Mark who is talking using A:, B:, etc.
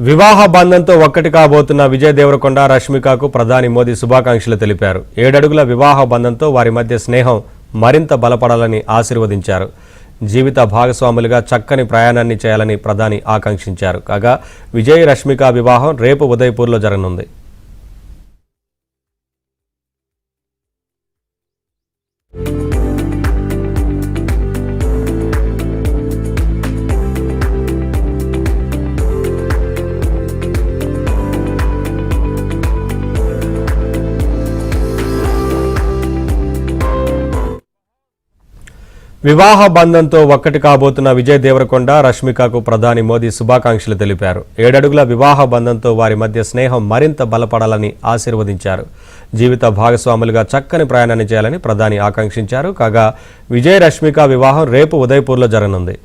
A: వివాహ బంధంతో ఒక్కటి కాబోతున్న విజయ్ దేవరకొండ రష్మికకు ప్రధాని మోదీ శుభాకాంక్షలు తెలిపారు. 7 అడుగుల వివాహ బంధంతో వారి మధ్య స్నేహం మరింత బలపడాలని ఆశీర్వదించారు. జీవిత భాగస్వాములుగా చక్కని ప్రయాణాన్ని చేయాలని ప్రధాని ఆకాంక్షించారు. కాగా విజయ్ రష్మిక వివాహం రేపు ఉదయపూర్లో జరగనుంది. వివాహ బంధంతో ఒక్కటి కాబోతున్న విజయ్ దేవరకొండ రష్మికకు ప్రధాని మోదీ శుభాకాంక్షలు తెలిపారు. 7 అడుగుల వివాహ బంధంతో వారి మధ్య స్నేహం మరింత బలపడాలని ఆశీర్వదించారు. జీవిత భాగస్వాములుగా చక్కని ప్రయాణాన్ని చేయాలని ప్రధాని ఆకాంక్షించారు. కాగా విజయ్ రష్మిక వివాహం రేపు ఉదయపూర్లో జరగనుంది.